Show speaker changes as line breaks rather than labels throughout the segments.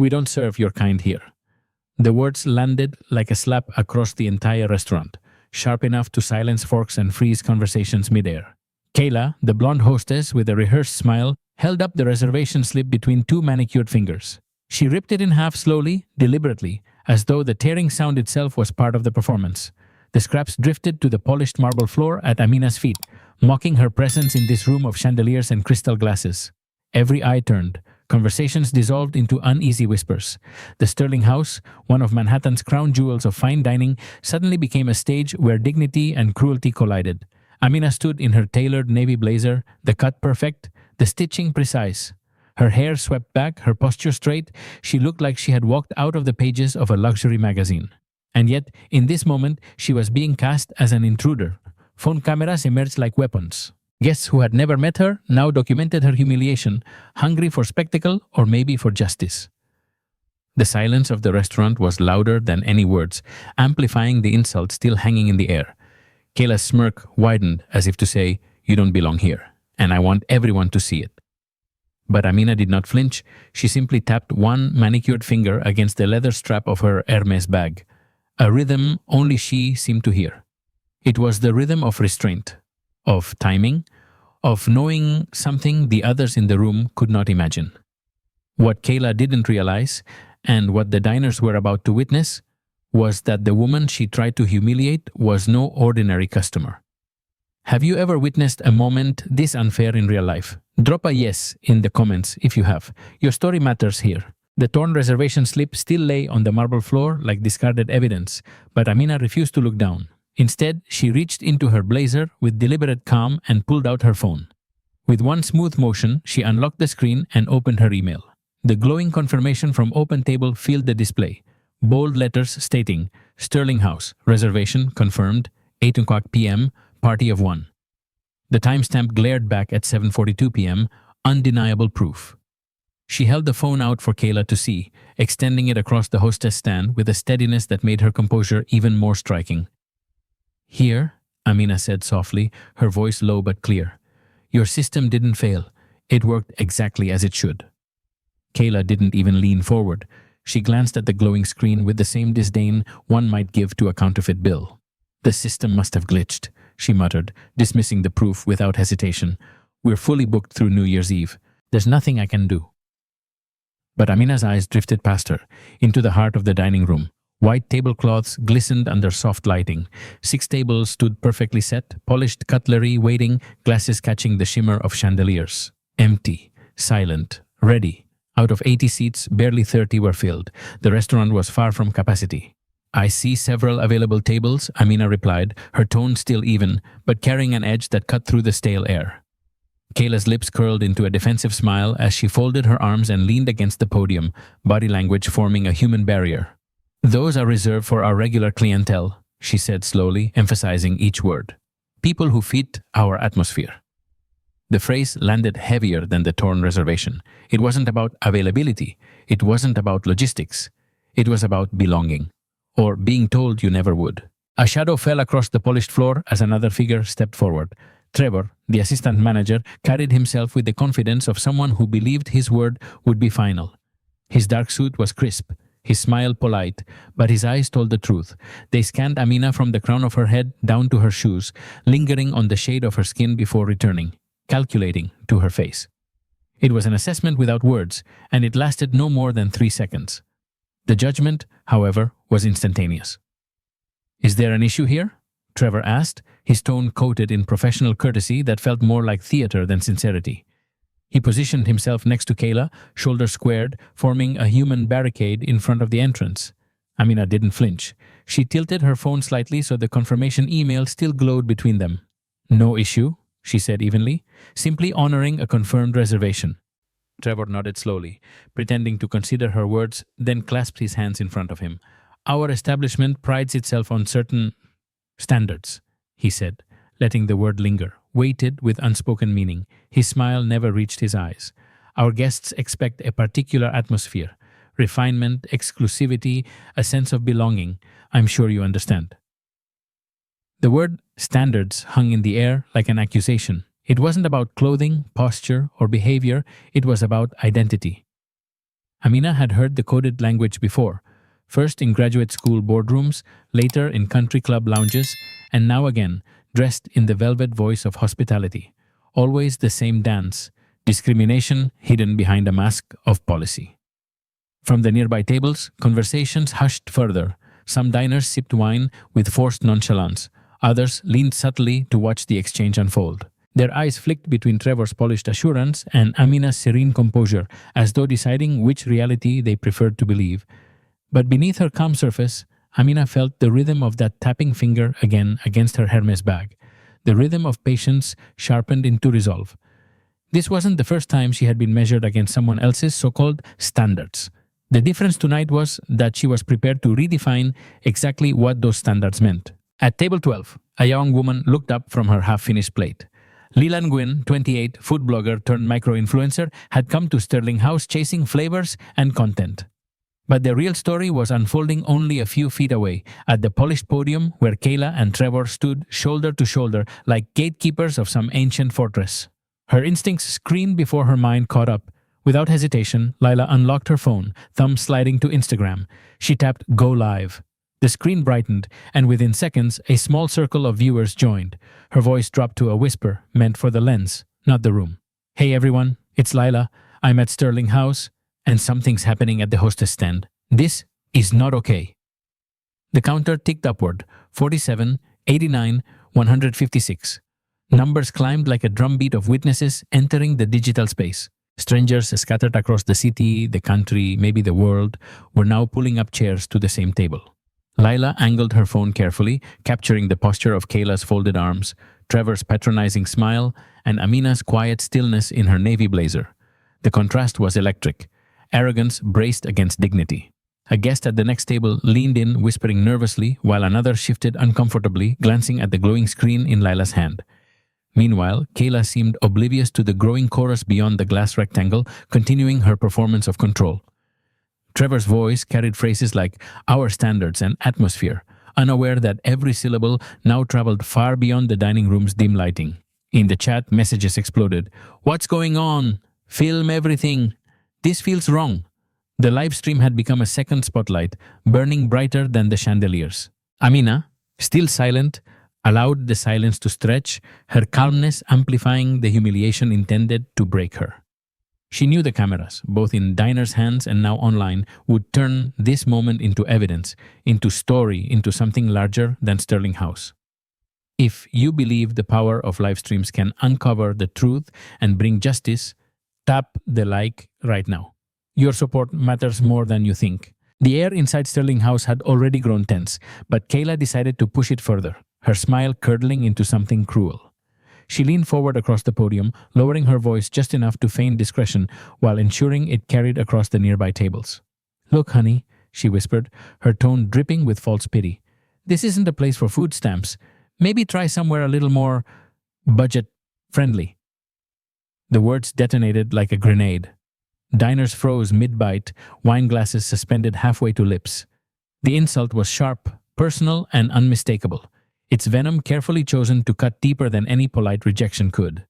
We don't serve your kind here." The words landed like a slap across the entire restaurant, sharp enough to silence forks and freeze conversations midair. Kayla, the blonde hostess with a rehearsed smile, held up the reservation slip between two manicured fingers. She ripped it in half slowly, deliberately, as though the tearing sound itself was part of the performance. The scraps drifted to the polished marble floor at Amina's feet, mocking her presence in this room of chandeliers and crystal glasses. Every eye turned. Conversations dissolved into uneasy whispers. The Sterling House, one of Manhattan's crown jewels of fine dining, suddenly became a stage where dignity and cruelty collided. Amina stood in her tailored navy blazer, the cut perfect, the stitching precise. Her hair swept back, her posture straight. She looked like she had walked out of the pages of a luxury magazine. And yet, in this moment, she was being cast as an intruder. Phone cameras emerged like weapons. Guests who had never met her now documented her humiliation, hungry for spectacle or maybe for justice. The silence of the restaurant was louder than any words, amplifying the insult still hanging in the air. Kayla's smirk widened as if to say, "You don't belong here, and I want everyone to see it." But Amina did not flinch. She simply tapped one manicured finger against the leather strap of her Hermes bag, a rhythm only she seemed to hear. It was the rhythm of restraint, of timing, of knowing something the others in the room could not imagine. What Kayla didn't realize, and what the diners were about to witness, was that the woman she tried to humiliate was no ordinary customer. Have you ever witnessed a moment this unfair in real life? Drop a yes in the comments if you have. Your story matters here. The torn reservation slip still lay on the marble floor like discarded evidence, but Amina refused to look down. Instead, she reached into her blazer with deliberate calm and pulled out her phone. With one smooth motion, she unlocked the screen and opened her email. The glowing confirmation from OpenTable filled the display. Bold letters stating, "Sterling House, reservation confirmed, 8 o'clock p.m., party of 1. The timestamp glared back at 7:42 p.m., undeniable proof. She held the phone out for Kayla to see, extending it across the hostess stand with a steadiness that made her composure even more striking. "Here," Amina said softly, her voice low but clear. "Your system didn't fail. It worked exactly as it should." Kayla didn't even lean forward. She glanced at the glowing screen with the same disdain one might give to a counterfeit bill. "The system must have glitched," she muttered, dismissing the proof without hesitation. "We're fully booked through New Year's Eve. There's nothing I can do." But Amina's eyes drifted past her, into the heart of the dining room. White tablecloths glistened under soft lighting. 6 tables stood perfectly set, polished cutlery waiting, glasses catching the shimmer of chandeliers. Empty, silent, ready. Out of 80 seats, barely 30 were filled. The restaurant was far from capacity. "I see several available tables," Amina replied, her tone still even, but carrying an edge that cut through the stale air. Kayla's lips curled into a defensive smile as she folded her arms and leaned against the podium, body language forming a human barrier. "Those are reserved for our regular clientele," she said slowly, emphasizing each word. "People who fit our atmosphere." The phrase landed heavier than the torn reservation. It wasn't about availability. It wasn't about logistics. It was about belonging. Or being told you never would. A shadow fell across the polished floor as another figure stepped forward. Trevor, the assistant manager, carried himself with the confidence of someone who believed his word would be final. His dark suit was crisp, his smile polite, but his eyes told the truth. They scanned Amina from the crown of her head down to her shoes, lingering on the shade of her skin before returning, calculating to her face. It was an assessment without words, and it lasted no more than 3 seconds. The judgment, however, was instantaneous. "Is there an issue here?" Trevor asked, his tone coated in professional courtesy that felt more like theater than sincerity. He positioned himself next to Kayla, shoulders squared, forming a human barricade in front of the entrance. Amina didn't flinch. She tilted her phone slightly so the confirmation email still glowed between them. "No issue," she said evenly, "simply honoring a confirmed reservation." Trevor nodded slowly, pretending to consider her words, then clasped his hands in front of him. "Our establishment prides itself on certain standards," he said, letting the word linger, weighted with unspoken meaning. His smile never reached his eyes. "Our guests expect a particular atmosphere, refinement, exclusivity, a sense of belonging. I'm sure you understand." The word standards hung in the air like an accusation. It wasn't about clothing, posture, or behavior. It was about identity. Amina had heard the coded language before, first in graduate school boardrooms, later in country club lounges, and now again, dressed in the velvet voice of hospitality. Always the same dance, discrimination hidden behind a mask of policy. From the nearby tables, conversations hushed further. Some diners sipped wine with forced nonchalance. Others leaned subtly to watch the exchange unfold. Their eyes flicked between Trevor's polished assurance and Amina's serene composure, as though deciding which reality they preferred to believe. But beneath her calm surface, Amina felt the rhythm of that tapping finger again against her Hermes bag, the rhythm of patience sharpened into resolve. This wasn't the first time she had been measured against someone else's so-called standards. The difference tonight was that she was prepared to redefine exactly what those standards meant. At table 12, a young woman looked up from her half-finished plate. Leland Gwynn, 28, food blogger turned micro-influencer, had come to Sterling House chasing flavors and content. But the real story was unfolding only a few feet away, at the polished podium where Kayla and Trevor stood shoulder to shoulder like gatekeepers of some ancient fortress. Her instincts screamed before her mind caught up. Without hesitation, Lila unlocked her phone, thumb sliding to Instagram. She tapped Go Live. The screen brightened, and within seconds, a small circle of viewers joined. Her voice dropped to a whisper, meant for the lens, not the room. Hey everyone, it's Lila. I'm at Sterling House, and something's happening at the hostess stand. This is not okay. The counter ticked upward, 47, 89, 156. Numbers climbed like a drumbeat of witnesses entering the digital space. Strangers scattered across the city, the country, maybe the world, were now pulling up chairs to the same table. Lila angled her phone carefully, capturing the posture of Kayla's folded arms, Trevor's patronizing smile, and Amina's quiet stillness in her navy blazer. The contrast was electric. Arrogance braced against dignity. A guest at the next table leaned in, whispering nervously, while another shifted uncomfortably, glancing at the glowing screen in Lila's hand. Meanwhile, Kayla seemed oblivious to the growing chorus beyond the glass rectangle, continuing her performance of control. Trevor's voice carried phrases like our standards and atmosphere, unaware that every syllable now traveled far beyond the dining room's dim lighting. In the chat, messages exploded. What's going on? Film everything. This feels wrong. The live stream had become a second spotlight, burning brighter than the chandeliers. Amina, still silent, allowed the silence to stretch, her calmness amplifying the humiliation intended to break her. She knew the cameras, both in diners' hands and now online, would turn this moment into evidence, into story, into something larger than Sterling House. If you believe the power of live streams can uncover the truth and bring justice, tap the like right now. Your support matters more than you think. The air inside Sterling House had already grown tense, but Kayla decided to push it further, her smile curdling into something cruel. She leaned forward across the podium, lowering her voice just enough to feign discretion while ensuring it carried across the nearby tables. Look, honey, she whispered, her tone dripping with false pity. This isn't a place for food stamps. Maybe try somewhere a little more budget-friendly. The words detonated like a grenade. Diners froze mid-bite, wine glasses suspended halfway to lips. The insult was sharp, personal, and unmistakable, its venom carefully chosen to cut deeper than any polite rejection could.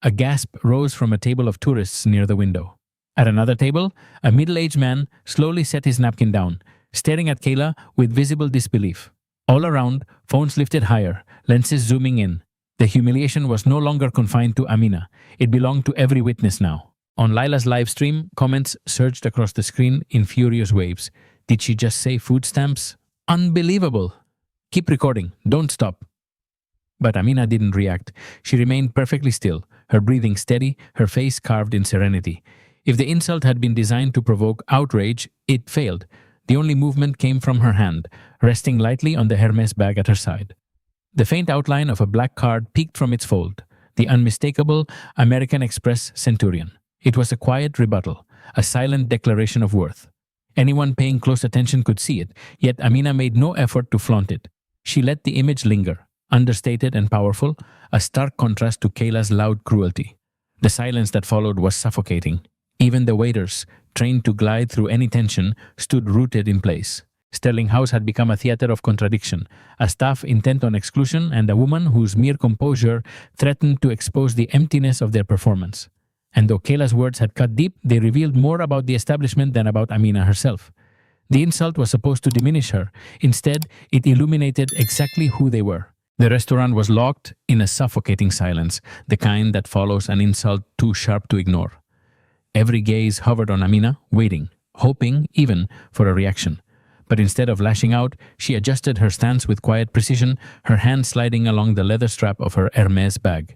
A gasp rose from a table of tourists near the window. At another table, a middle-aged man slowly set his napkin down, staring at Kayla with visible disbelief. All around, phones lifted higher, lenses zooming in. The humiliation was no longer confined to Amina. It belonged to every witness now. On Lila's live stream, comments surged across the screen in furious waves. Did she just say food stamps? Unbelievable! Keep recording, don't stop. But Amina didn't react. She remained perfectly still, her breathing steady, her face carved in serenity. If the insult had been designed to provoke outrage, it failed. The only movement came from her hand, resting lightly on the Hermes bag at her side. The faint outline of a black card peeked from its fold, the unmistakable American Express Centurion. It was a quiet rebuttal, a silent declaration of worth. Anyone paying close attention could see it, yet Amina made no effort to flaunt it. She let the image linger, understated and powerful, a stark contrast to Kayla's loud cruelty. The silence that followed was suffocating. Even the waiters, trained to glide through any tension, stood rooted in place. Sterling House had become a theater of contradiction, a staff intent on exclusion and a woman whose mere composure threatened to expose the emptiness of their performance. And though Kayla's words had cut deep, they revealed more about the establishment than about Amina herself. The insult was supposed to diminish her. Instead, it illuminated exactly who they were. The restaurant was locked in a suffocating silence, the kind that follows an insult too sharp to ignore. Every gaze hovered on Amina, waiting, hoping even for a reaction. But instead of lashing out, she adjusted her stance with quiet precision, her hand sliding along the leather strap of her Hermes bag.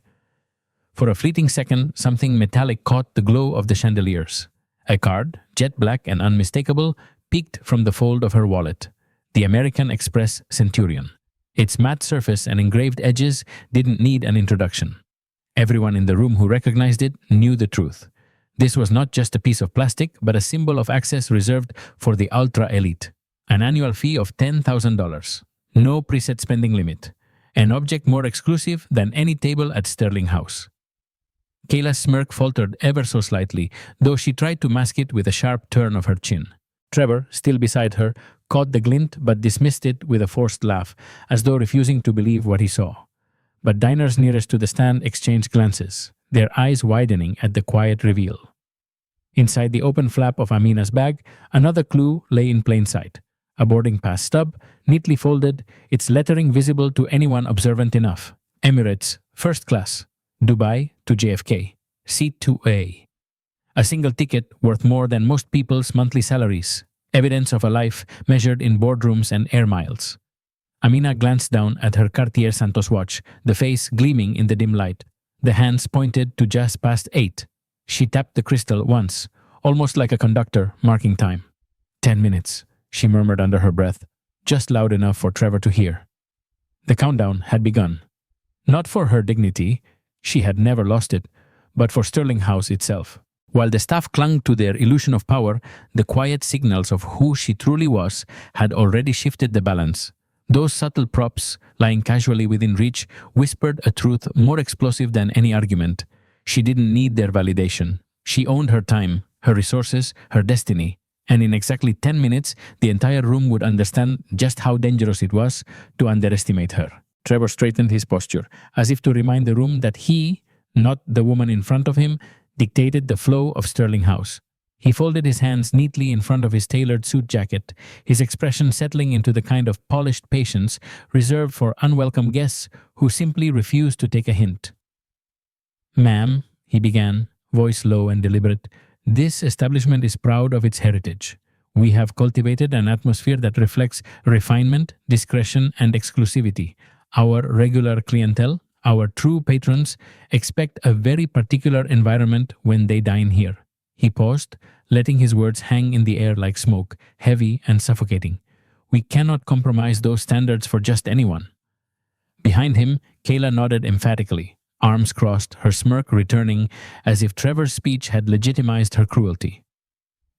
For a fleeting second, something metallic caught the glow of the chandeliers. A card, jet black and unmistakable, peeked from the fold of her wallet. The American Express Centurion. Its matte surface and engraved edges didn't need an introduction. Everyone in the room who recognized it knew the truth. This was not just a piece of plastic, but a symbol of access reserved for the ultra-elite. An annual fee of $10,000. No preset spending limit. An object more exclusive than any table at Sterling House. Kayla's smirk faltered ever so slightly, though she tried to mask it with a sharp turn of her chin. Trevor, still beside her, caught the glint but dismissed it with a forced laugh, as though refusing to believe what he saw. But diners nearest to the stand exchanged glances, their eyes widening at the quiet reveal. Inside the open flap of Amina's bag, another clue lay in plain sight. A boarding pass stub, neatly folded, its lettering visible to anyone observant enough. Emirates, first class. Dubai to JFK. Seat 2A. A single ticket worth more than most people's monthly salaries. Evidence of a life measured in boardrooms and air miles. Amina glanced down at her Cartier Santos watch, the face gleaming in the dim light. The hands pointed to just past 8. She tapped the crystal once, almost like a conductor marking time. 10 minutes, she murmured under her breath, just loud enough for Trevor to hear. The countdown had begun. Not for her dignity, she had never lost it, but for Sterling House itself. While the staff clung to their illusion of power, the quiet signals of who she truly was had already shifted the balance. Those subtle props, lying casually within reach, whispered a truth more explosive than any argument. She didn't need their validation. She owned her time, her resources, her destiny. And in exactly 10 minutes, the entire room would understand just how dangerous it was to underestimate her. Trevor straightened his posture, as if to remind the room that he, not the woman in front of him, dictated the flow of Sterling House. He folded his hands neatly in front of his tailored suit jacket, his expression settling into the kind of polished patience reserved for unwelcome guests who simply refused to take a hint. "Ma'am," he began, voice low and deliberate, "this establishment is proud of its heritage. We have cultivated an atmosphere that reflects refinement, discretion, and exclusivity. Our regular clientele, our true patrons, expect a very particular environment when they dine here." He paused, letting his words hang in the air like smoke, heavy and suffocating. "We cannot compromise those standards for just anyone." Behind him, Kayla nodded emphatically, arms crossed, her smirk returning as if Trevor's speech had legitimized her cruelty.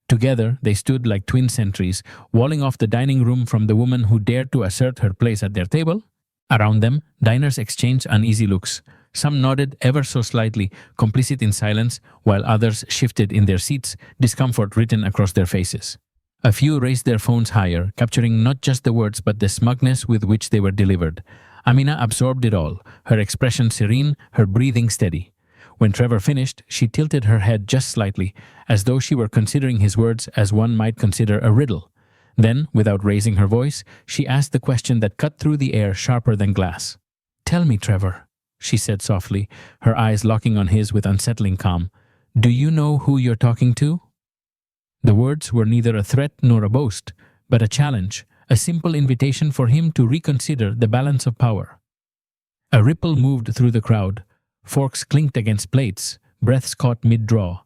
Together, they stood like twin sentries, walling off the dining room from the woman who dared to assert her place at their table. Around them, diners exchanged uneasy looks. Some nodded ever so slightly, complicit in silence, while others shifted in their seats, discomfort written across their faces. A few raised their phones higher, capturing not just the words but the smugness with which they were delivered. Amina absorbed it all, her expression serene, her breathing steady. When Trevor finished, she tilted her head just slightly, as though she were considering his words as one might consider a riddle. Then, without raising her voice, she asked the question that cut through the air sharper than glass. "Tell me, Trevor," she said softly, her eyes locking on his with unsettling calm. "Do you know who you're talking to?" The words were neither a threat nor a boast, but a challenge, a simple invitation for him to reconsider the balance of power. A ripple moved through the crowd. Forks clinked against plates, breaths caught mid-draw.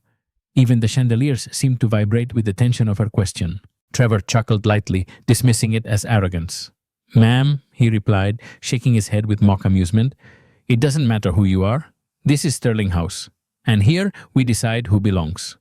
Even the chandeliers seemed to vibrate with the tension of her question. Trevor chuckled lightly, dismissing it as arrogance. "Ma'am," he replied, shaking his head with mock amusement, "it doesn't matter who you are. This is Sterling House, and here we decide who belongs."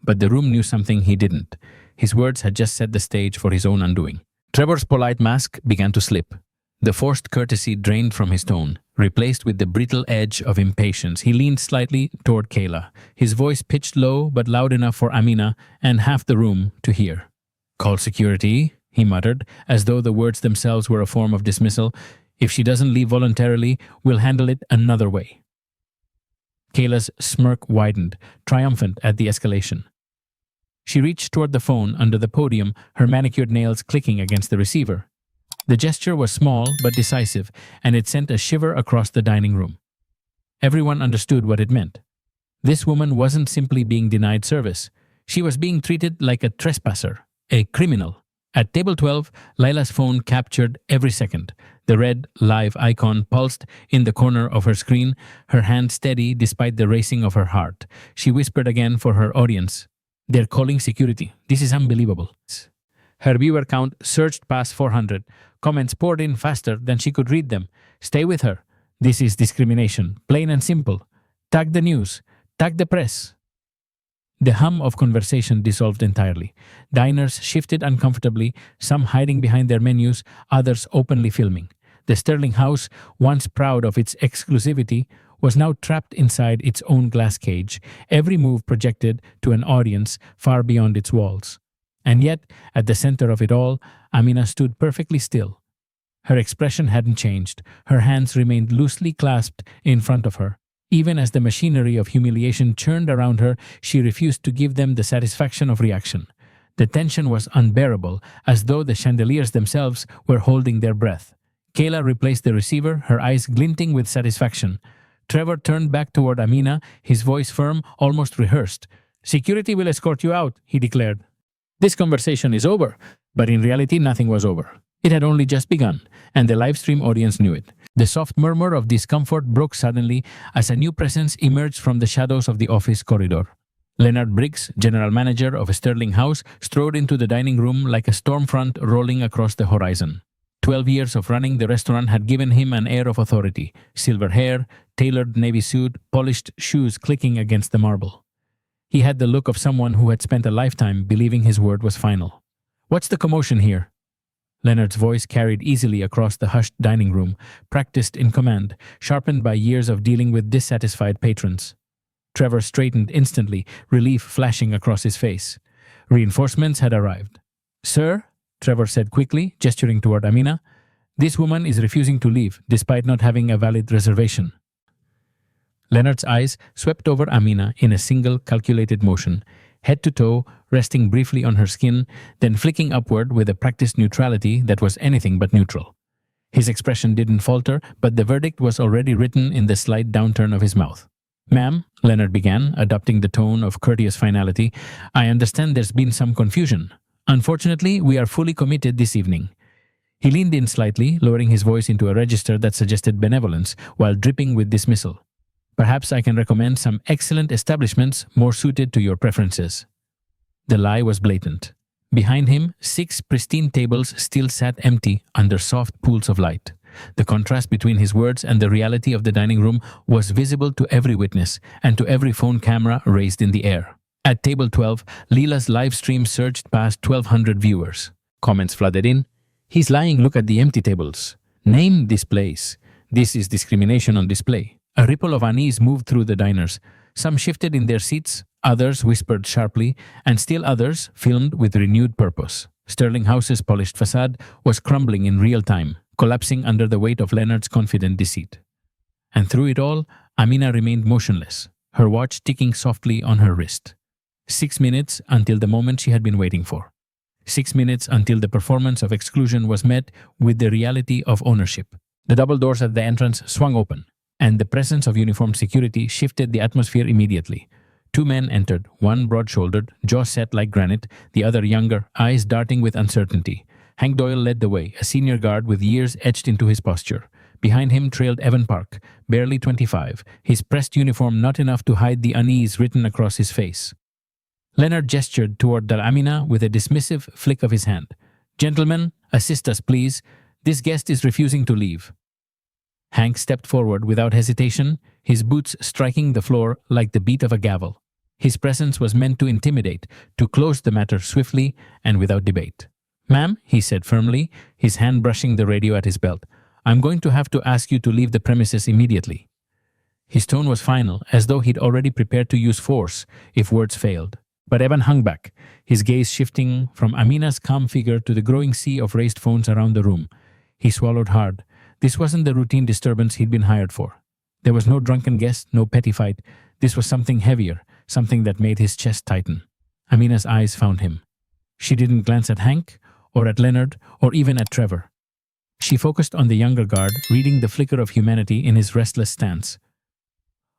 But the room knew something he didn't. His words had just set the stage for his own undoing. Trevor's polite mask began to slip. The forced courtesy drained from his tone, replaced with the brittle edge of impatience. He leaned slightly toward Kayla, his voice pitched low but loud enough for Amina and half the room to hear. "Call security," he muttered, as though the words themselves were a form of dismissal. "If she doesn't leave voluntarily, we'll handle it another way." Kayla's smirk widened, triumphant at the escalation. She reached toward the phone under the podium, her manicured nails clicking against the receiver. The gesture was small but decisive, and it sent a shiver across the dining room. Everyone understood what it meant. This woman wasn't simply being denied service. She was being treated like a trespasser, a criminal. At table 12, Lila's phone captured every second. The red, live icon pulsed in the corner of her screen, her hand steady despite the racing of her heart. She whispered again for her audience. "They're calling security. This is unbelievable." Her viewer count surged past 400. Comments poured in faster than she could read them. "Stay with her. This is discrimination, plain and simple. Tag the news. Tag the press." The hum of conversation dissolved entirely. Diners shifted uncomfortably, some hiding behind their menus, others openly filming. The Sterling house, once proud of its exclusivity, was now trapped inside its own glass cage, every move projected to an audience far beyond its walls. And yet, at the center of it all, Amina stood perfectly still. Her expression hadn't changed. Her hands remained loosely clasped in front of her. Even as the machinery of humiliation churned around her, she refused to give them the satisfaction of reaction. The tension was unbearable, as though the chandeliers themselves were holding their breath. Kayla replaced the receiver, her eyes glinting with satisfaction. Trevor turned back toward Amina, his voice firm, almost rehearsed. "Security will escort you out," he declared. This conversation is over, but in reality nothing was over. It had only just begun, and the livestream audience knew it. The soft murmur of discomfort broke suddenly as a new presence emerged from the shadows of the office corridor. Leonard Briggs, general manager of a Sterling house, strode into the dining room like a storm front rolling across the horizon. 12 years of running the restaurant had given him an air of authority. Silver hair, tailored navy suit, polished shoes clicking against the marble. He had the look of someone who had spent a lifetime believing his word was final. "What's the commotion here?" Leonard's voice carried easily across the hushed dining room, practiced in command, sharpened by years of dealing with dissatisfied patrons. Trevor straightened instantly, relief flashing across his face. Reinforcements had arrived. "Sir," Trevor said quickly, gesturing toward Amina, "this woman is refusing to leave, despite not having a valid reservation." Leonard's eyes swept over Amina in a single calculated motion, head to toe, resting briefly on her skin, then flicking upward with a practiced neutrality that was anything but neutral. His expression didn't falter, but the verdict was already written in the slight downturn of his mouth. "Ma'am," Leonard began, adopting the tone of courteous finality, "I understand there's been some confusion. Unfortunately, we are fully committed this evening." He leaned in slightly, lowering his voice into a register that suggested benevolence, while dripping with dismissal. "Perhaps I can recommend some excellent establishments more suited to your preferences." The lie was blatant. Behind him, 6 pristine tables still sat empty under soft pools of light. The contrast between his words and the reality of the dining room was visible to every witness and to every phone camera raised in the air. At table 12, Leela's live stream surged past 1,200 viewers. Comments flooded in. "He's lying, look at the empty tables. Name this place. This is discrimination on display." A ripple of unease moved through the diners. Some shifted in their seats, others whispered sharply, and still others filmed with renewed purpose. Sterling House's polished facade was crumbling in real time, collapsing under the weight of Leonard's confident deceit. And through it all, Amina remained motionless, her watch ticking softly on her wrist. 6 minutes until the moment she had been waiting for. 6 minutes until the performance of exclusion was met with the reality of ownership. The double doors at the entrance swung open, and the presence of uniformed security shifted the atmosphere immediately. 2 men entered, one broad-shouldered, jaw set like granite, the other younger, eyes darting with uncertainty. Hank Doyle led the way, a senior guard with years etched into his posture. Behind him trailed Evan Park, barely 25, his pressed uniform not enough to hide the unease written across his face. Leonard gestured toward Amina with a dismissive flick of his hand. "Gentlemen, assist us, please. This guest is refusing to leave." Hank stepped forward without hesitation, his boots striking the floor like the beat of a gavel. His presence was meant to intimidate, to close the matter swiftly and without debate. "Ma'am," he said firmly, his hand brushing the radio at his belt, "I'm going to have to ask you to leave the premises immediately." His tone was final, as though he'd already prepared to use force if words failed. But Evan hung back, his gaze shifting from Amina's calm figure to the growing sea of raised phones around the room. He swallowed hard. This wasn't the routine disturbance he'd been hired for. There was no drunken guest, no petty fight, This was something heavier, something that made his chest tighten. Amina's eyes found him. She didn't glance at Hank, or at Leonard, or even at Trevor. She focused on the younger guard, reading the flicker of humanity in his restless stance.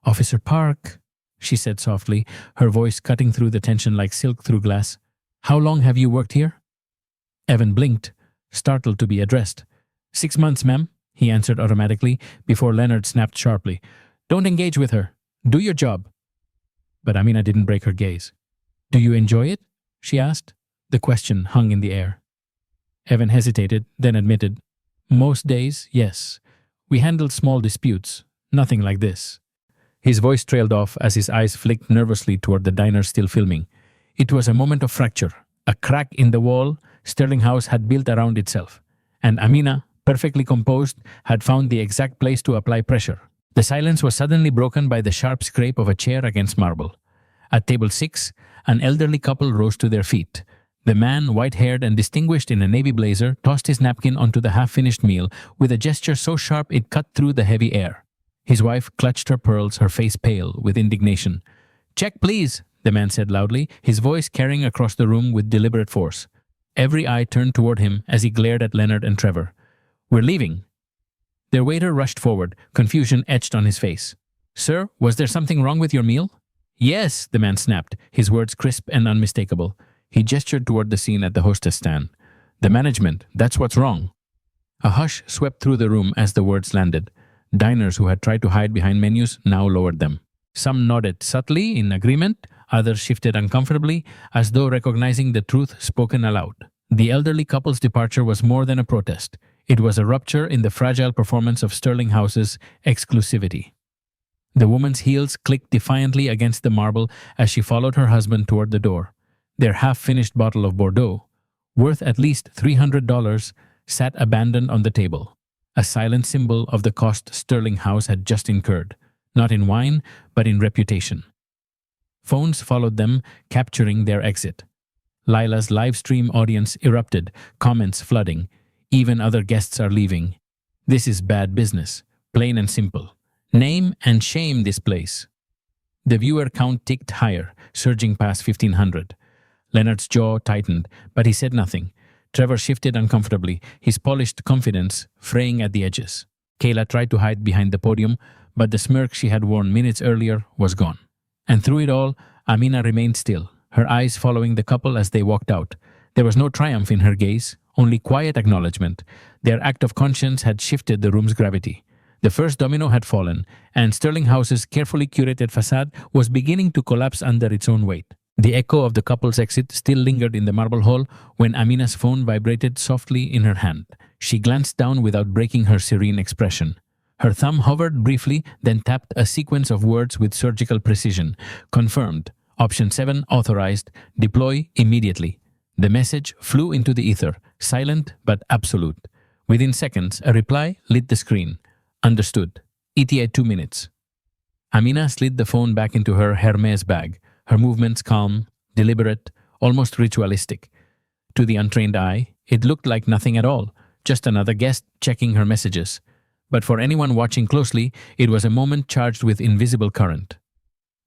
"Officer Park," she said softly, her voice cutting through the tension like silk through glass. "How long have you worked here?" Evan blinked, startled to be addressed. 6 months, ma'am," he answered automatically before Leonard snapped sharply. "Don't engage with her. Do your job." But Amina didn't break her gaze. "Do you enjoy it?" she asked. The question hung in the air. Evan hesitated, then admitted, "Most days, yes. We handled small disputes, nothing like this." His voice trailed off as his eyes flicked nervously toward the diner still filming. It was a moment of fracture, a crack in the wall Sterling House had built around itself. And Amina, perfectly composed, had found the exact place to apply pressure. The silence was suddenly broken by the sharp scrape of a chair against marble. At table 6, an elderly couple rose to their feet. The man, white-haired and distinguished in a navy blazer, tossed his napkin onto the half-finished meal with a gesture so sharp it cut through the heavy air. His wife clutched her pearls, her face pale with indignation. "Check, please," the man said loudly, his voice carrying across the room with deliberate force. Every eye turned toward him as he glared at Leonard and Trevor. "We're leaving." Their waiter rushed forward, confusion etched on his face. "Sir, was there something wrong with your meal?" "Yes," the man snapped, his words crisp and unmistakable. He gestured toward the scene at the hostess stand. "The management, that's what's wrong." A hush swept through the room as the words landed. Diners who had tried to hide behind menus now lowered them. Some nodded subtly in agreement, others shifted uncomfortably, as though recognizing the truth spoken aloud. The elderly couple's departure was more than a protest. It was a rupture in the fragile performance of Sterling House's exclusivity. The woman's heels clicked defiantly against the marble as she followed her husband toward the door. Their half-finished bottle of Bordeaux, worth at least $300, sat abandoned on the table, a silent symbol of the cost Sterling House had just incurred, not in wine, but in reputation. Phones followed them, capturing their exit. Lila's live stream audience erupted, comments flooding. "Even other guests are leaving. This is bad business, plain and simple. Name and shame this place." The viewer count ticked higher, surging past 1,500. Leonard's jaw tightened, but he said nothing. Trevor shifted uncomfortably, his polished confidence fraying at the edges. Kayla tried to hide behind the podium, but the smirk she had worn minutes earlier was gone. And through it all, Amina remained still, her eyes following the couple as they walked out. There was no triumph in her gaze, only quiet acknowledgement. Their act of conscience had shifted the room's gravity. The first domino had fallen, and Sterling House's carefully curated facade was beginning to collapse under its own weight. The echo of the couple's exit still lingered in the marble hall when Amina's phone vibrated softly in her hand. She glanced down without breaking her serene expression. Her thumb hovered briefly, then tapped a sequence of words with surgical precision. "Confirmed. Option 7 authorized. Deploy immediately." The message flew into the ether, silent but absolute. Within seconds, a reply lit the screen. "Understood. ETA 2 minutes." Amina slid the phone back into her Hermes bag, her movements calm, deliberate, almost ritualistic. To the untrained eye, it looked like nothing at all, just another guest checking her messages. But for anyone watching closely, it was a moment charged with invisible current.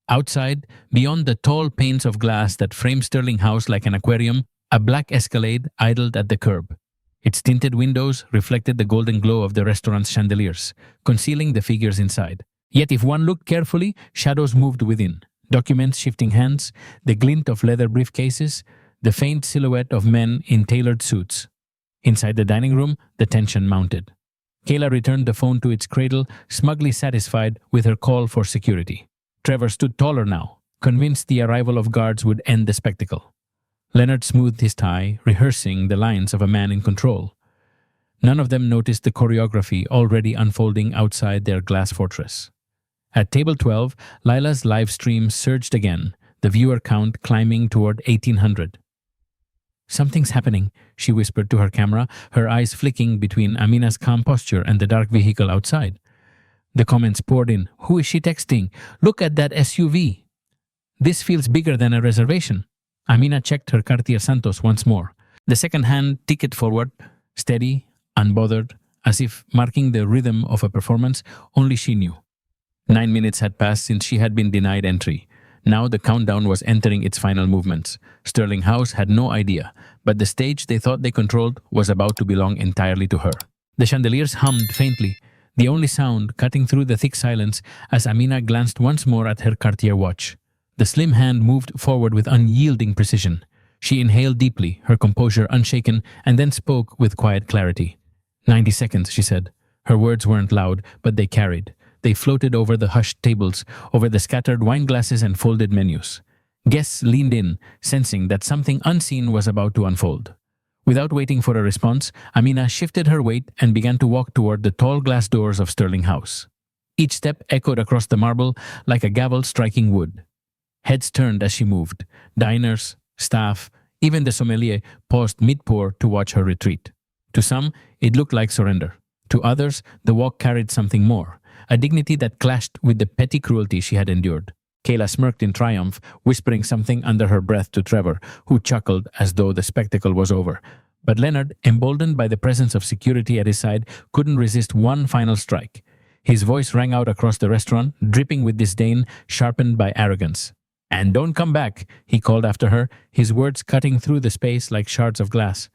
Outside, beyond the tall panes of glass that framed Sterling House like an aquarium, a black Escalade idled at the curb. Its tinted windows reflected the golden glow of the restaurant's chandeliers, concealing the figures inside. Yet if one looked carefully, shadows moved within. Documents shifting hands, the glint of leather briefcases, the faint silhouette of men in tailored suits. Inside the dining room, the tension mounted. Kayla returned the phone to its cradle, smugly satisfied with her call for security. Trevor stood taller now, convinced the arrival of guards would end the spectacle. Leonard smoothed his tie, rehearsing the lines of a man in control. None of them noticed the choreography already unfolding outside their glass fortress. At table 12, Lila's live stream surged again, the viewer count climbing toward 1,800. "Something's happening," she whispered to her camera, her eyes flicking between Amina's calm posture and the dark vehicle outside. The comments poured in. "Who is she texting? Look at that SUV. This feels bigger than a reservation." Amina checked her Cartier Santos once more. The second-hand ticket forward, steady, unbothered, as if marking the rhythm of a performance only she knew. 9 minutes had passed since she had been denied entry. Now the countdown was entering its final movements. Sterling House had no idea, but the stage they thought they controlled was about to belong entirely to her. The chandeliers hummed faintly, the only sound cutting through the thick silence as Amina glanced once more at her Cartier watch. The slim hand moved forward with unyielding precision. She inhaled deeply, her composure unshaken, and then spoke with quiet clarity. 90 seconds, she said. Her words weren't loud, but they carried. They floated over the hushed tables, over the scattered wine glasses and folded menus. Guests leaned in, sensing that something unseen was about to unfold. Without waiting for a response, Amina shifted her weight and began to walk toward the tall glass doors of Sterling House. Each step echoed across the marble like a gavel striking wood. Heads turned as she moved. Diners, staff, even the sommelier paused mid-pour to watch her retreat. To some, it looked like surrender. To others, the walk carried something more, a dignity that clashed with the petty cruelty she had endured. Kayla smirked in triumph, whispering something under her breath to Trevor, who chuckled as though the spectacle was over. But Leonard, emboldened by the presence of security at his side, couldn't resist one final strike. His voice rang out across the restaurant, dripping with disdain, sharpened by arrogance. "And don't come back," he called after her, his words cutting through the space like shards of glass.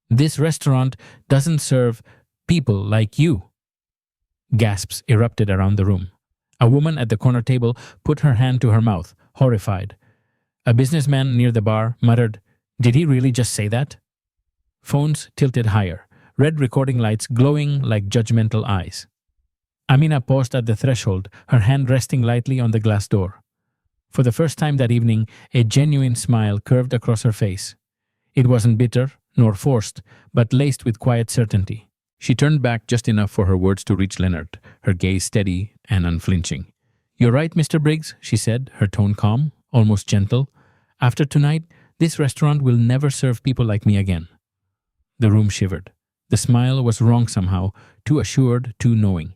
"This restaurant doesn't serve people like you." Gasps erupted around the room. A woman at the corner table put her hand to her mouth, horrified. A businessman near the bar muttered, "Did he really just say that?" Phones tilted higher, red recording lights glowing like judgmental eyes. Amina paused at the threshold, her hand resting lightly on the glass door. For the first time that evening, a genuine smile curved across her face. It wasn't bitter, nor forced, but laced with quiet certainty. She turned back just enough for her words to reach Leonard, her gaze steady and unflinching. "You're right, Mr. Briggs," she said, her tone calm, almost gentle. "After tonight, this restaurant will never serve people like me again." The room shivered. The smile was wrong somehow, too assured, too knowing.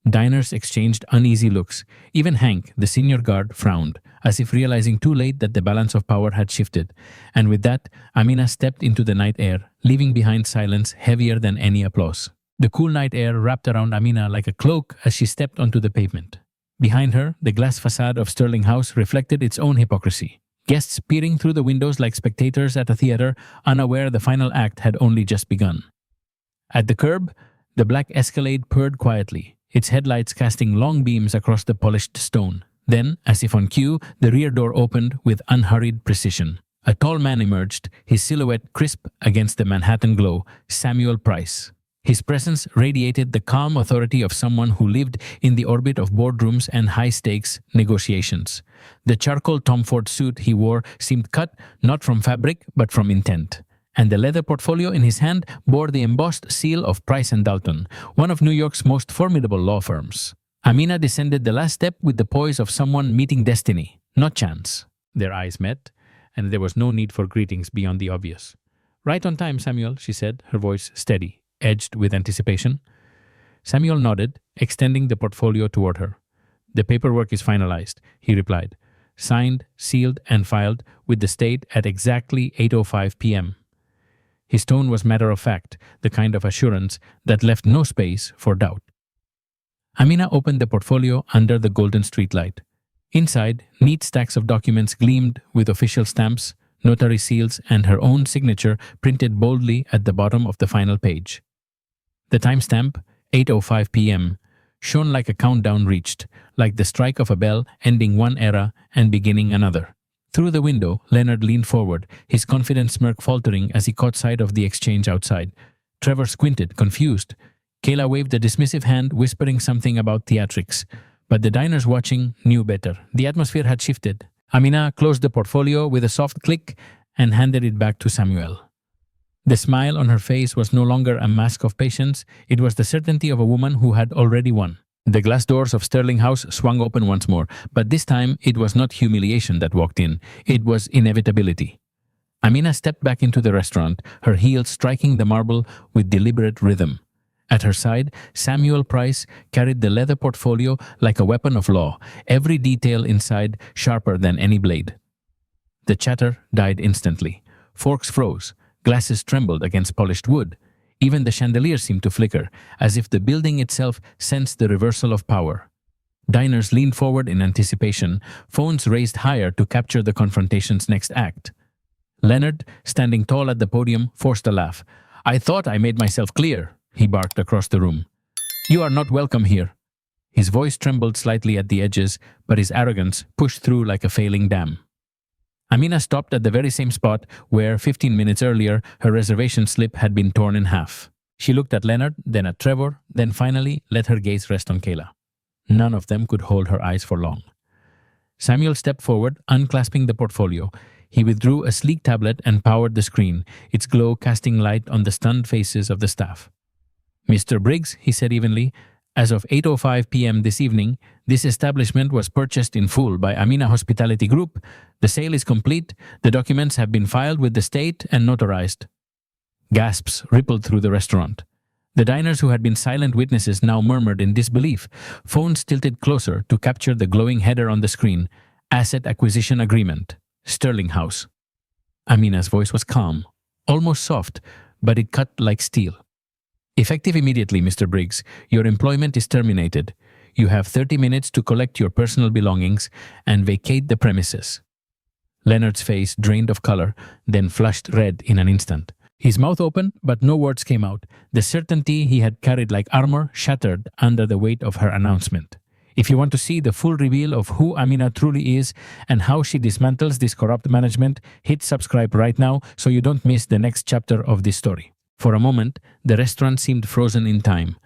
Diners exchanged uneasy looks. Even Hank, the senior guard, frowned, as if realizing too late that the balance of power had shifted. And with that, Amina stepped into the night air, leaving behind silence heavier than any applause. The cool night air wrapped around Amina like a cloak as she stepped onto the pavement. Behind her, the glass facade of Sterling House reflected its own hypocrisy. Guests peering through the windows like spectators at a theater, unaware the final act had only just begun. At the curb, the black Escalade purred quietly, its headlights casting long beams across the polished stone. Then, as if on cue, the rear door opened with unhurried precision. A tall man emerged, his silhouette crisp against the Manhattan glow, Samuel Price. His presence radiated the calm authority of someone who lived in the orbit of boardrooms and high-stakes negotiations. The charcoal Tom Ford suit he wore seemed cut not from fabric but from intent. And the leather portfolio in his hand bore the embossed seal of Price & Dalton, one of New York's most formidable law firms. Amina descended the last step with the poise of someone meeting destiny, not chance. Their eyes met, and there was no need for greetings beyond the obvious. "Right on time, Samuel," she said, her voice steady, edged with anticipation. Samuel nodded, extending the portfolio toward her. "The paperwork is finalized," he replied. "Signed, sealed, and filed with the state at exactly 8:05 p.m. His tone was matter-of-fact, the kind of assurance that left no space for doubt. Amina opened the portfolio under the golden streetlight. Inside, neat stacks of documents gleamed with official stamps, notary seals, and her own signature printed boldly at the bottom of the final page. The timestamp, 8:05 p.m., shone like a countdown reached, like the strike of a bell ending one era and beginning another. Through the window, Leonard leaned forward, his confident smirk faltering as he caught sight of the exchange outside. Trevor squinted, confused. Kayla waved a dismissive hand, whispering something about theatrics. But the diners watching knew better. The atmosphere had shifted. Amina closed the portfolio with a soft click and handed it back to Samuel. The smile on her face was no longer a mask of patience, it was the certainty of a woman who had already won. The glass doors of Sterling House swung open once more, but this time it was not humiliation that walked in, it was inevitability. Amina stepped back into the restaurant, her heels striking the marble with deliberate rhythm. At her side, Samuel Price carried the leather portfolio like a weapon of law, every detail inside sharper than any blade. The chatter died instantly. Forks froze, glasses trembled against polished wood. Even the chandelier seemed to flicker, as if the building itself sensed the reversal of power. Diners leaned forward in anticipation, phones raised higher to capture the confrontation's next act. Leonard, standing tall at the podium, forced a laugh. "I thought I made myself clear," he barked across the room. "You are not welcome here." His voice trembled slightly at the edges, but his arrogance pushed through like a failing dam. Amina stopped at the very same spot where, 15 minutes earlier, her reservation slip had been torn in half. She looked at Leonard, then at Trevor, then finally let her gaze rest on Kayla. None of them could hold her eyes for long. Samuel stepped forward, unclasping the portfolio. He withdrew a sleek tablet and powered the screen, its glow casting light on the stunned faces of the staff. "Mr. Briggs," he said evenly, "as of 8:05 p.m. this evening, this establishment was purchased in full by Amina Hospitality Group. The sale is complete. The documents have been filed with the state and notarized." Gasps rippled through the restaurant. The diners who had been silent witnesses now murmured in disbelief. Phones tilted closer to capture the glowing header on the screen. "Asset Acquisition Agreement. Sterling House." Amina's voice was calm, almost soft, but it cut like steel. "Effective immediately, Mr. Briggs. Your employment is terminated. You have 30 minutes to collect your personal belongings and vacate the premises." Leonard's face drained of color, then flushed red in an instant. His mouth opened, but no words came out. The certainty he had carried like armor shattered under the weight of her announcement. If you want to see the full reveal of who Amina truly is and how she dismantles this corrupt management, hit subscribe right now so you don't miss the next chapter of this story. For a moment, the restaurant seemed frozen in time.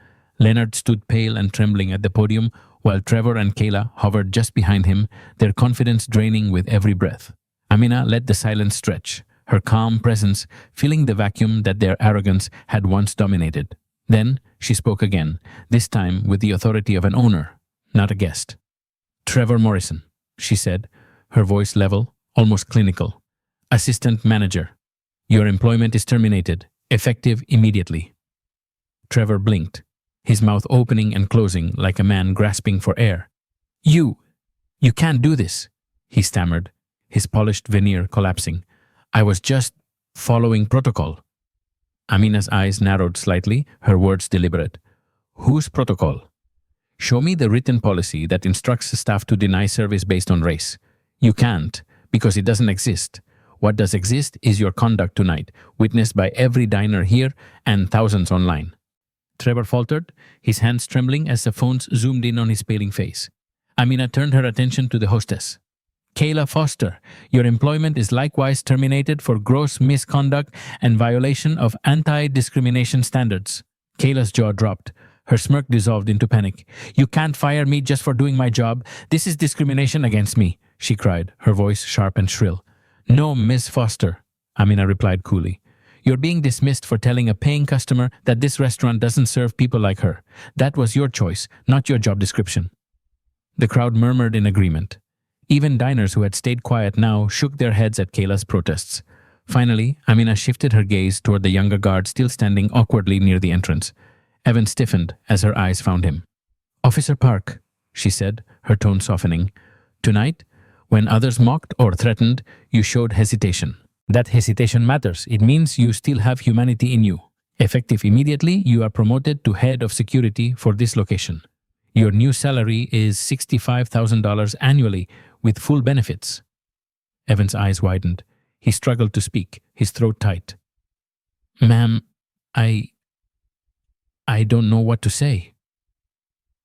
Leonard stood pale and trembling at the podium, while Trevor and Kayla hovered just behind him, their confidence draining with every breath. Amina let the silence stretch, her calm presence filling the vacuum that their arrogance had once dominated. Then she spoke again, this time with the authority of an owner, not a guest. "Trevor Morrison," she said, her voice level, almost clinical. "Assistant manager. Your employment is terminated, effective immediately." Trevor blinked, his mouth opening and closing like a man grasping for air. You can't do this," he stammered, his polished veneer collapsing. "I was just following protocol." Amina's eyes narrowed slightly, her words deliberate. "Whose protocol?" "Show me the written policy that instructs the staff to deny service based on race." "You can't, because it doesn't exist. What does exist is your conduct tonight, witnessed by every diner here and thousands online." Trevor faltered, his hands trembling as the phones zoomed in on his paling face. Amina turned her attention to the hostess. "Kayla Foster, your employment is likewise terminated for gross misconduct and violation of anti-discrimination standards." Kayla's jaw dropped. Her smirk dissolved into panic. "You can't fire me just for doing my job. This is discrimination against me," she cried, her voice sharp and shrill. "No, Miss Foster," Amina replied coolly. "You're being dismissed for telling a paying customer that this restaurant doesn't serve people like her. That was your choice, not your job description." The crowd murmured in agreement. Even diners who had stayed quiet now shook their heads at Kayla's protests. Finally, Amina shifted her gaze toward the younger guard still standing awkwardly near the entrance. Evan stiffened as her eyes found him. "Officer Park," she said, her tone softening. "Tonight, when others mocked or threatened, you showed hesitation. That hesitation matters. It means you still have humanity in you. Effective immediately, you are promoted to head of security for this location. Your new salary is $65,000 annually with full benefits." Evan's eyes widened. He struggled to speak, his throat tight. "Ma'am, I don't know what to say."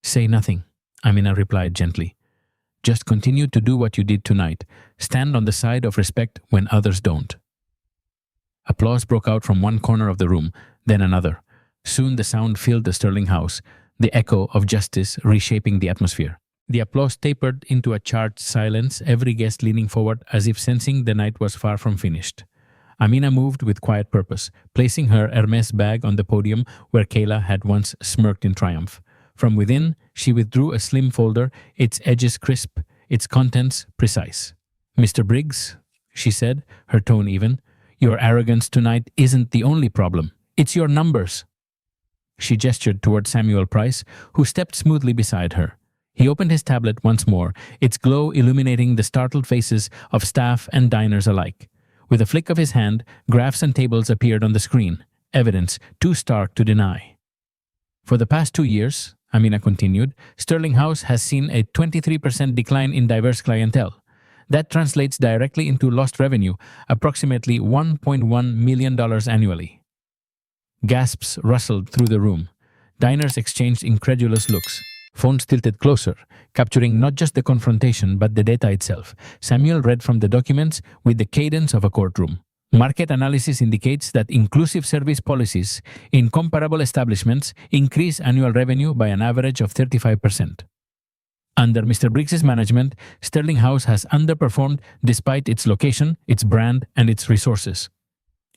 "Say nothing," Amina replied gently. "Just continue to do what you did tonight. Stand on the side of respect when others don't." Applause broke out from one corner of the room, then another. Soon the sound filled the Sterling House, the echo of justice reshaping the atmosphere. The applause tapered into a charged silence, every guest leaning forward as if sensing the night was far from finished. Amina moved with quiet purpose, placing her Hermes bag on the podium where Kayla had once smirked in triumph. From within, she withdrew a slim folder, its edges crisp, its contents precise. "Mr. Briggs," she said, her tone even, "your arrogance tonight isn't the only problem. It's your numbers." She gestured toward Samuel Price, who stepped smoothly beside her. He opened his tablet once more, its glow illuminating the startled faces of staff and diners alike. With a flick of his hand, graphs and tables appeared on the screen, evidence too stark to deny. "For the past 2 years," Amina continued, Sterling House has seen a 23% decline in diverse clientele. That translates directly into lost revenue, approximately $1.1 million annually. Gasps rustled through the room. Diners exchanged incredulous looks. Phones tilted closer, capturing not just the confrontation but the data itself. Samuel read from the documents with the cadence of a courtroom. Market analysis indicates that inclusive service policies in comparable establishments increase annual revenue by an average of 35%. Under Mr. Briggs's management, Sterling House has underperformed despite its location, its brand, and its resources.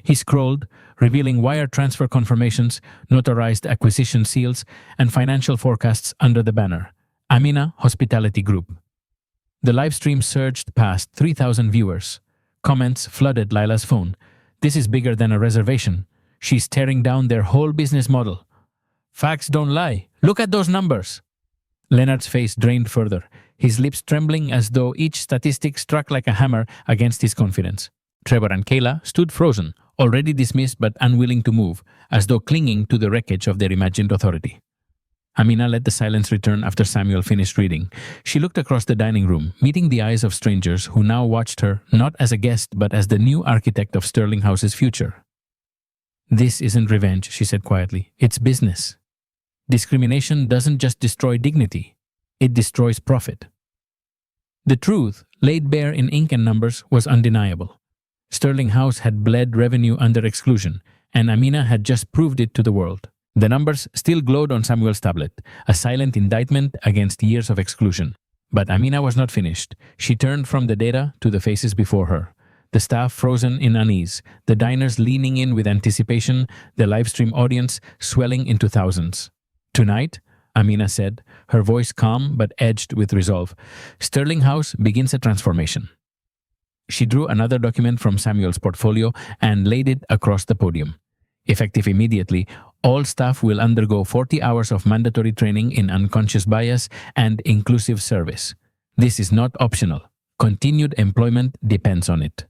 He scrolled, revealing wire transfer confirmations, notarized acquisition seals, and financial forecasts under the banner, Amina Hospitality Group. The live stream surged past 3,000 viewers. Comments flooded Lila's phone. This is bigger than a reservation. She's tearing down their whole business model. Facts don't lie. Look at those numbers. Leonard's face drained further, his lips trembling as though each statistic struck like a hammer against his confidence. Trevor and Kayla stood frozen, already dismissed but unwilling to move, as though clinging to the wreckage of their imagined authority. Amina let the silence return after Samuel finished reading. She looked across the dining room, meeting the eyes of strangers who now watched her not as a guest but as the new architect of Sterling House's future. This isn't revenge, she said quietly. It's business. Discrimination doesn't just destroy dignity, it destroys profit. The truth, laid bare in ink and numbers, was undeniable. Sterling House had bled revenue under exclusion, and Amina had just proved it to the world. The numbers still glowed on Samuel's tablet, a silent indictment against years of exclusion. But Amina was not finished. She turned from the data to the faces before her. The staff frozen in unease, the diners leaning in with anticipation, the livestream audience swelling into thousands. Tonight, Amina said, her voice calm but edged with resolve, Sterling House begins a transformation. She drew another document from Samuel's portfolio and laid it across the podium. Effective immediately, all staff will undergo 40 hours of mandatory training in unconscious bias and inclusive service. This is not optional. Continued employment depends on it.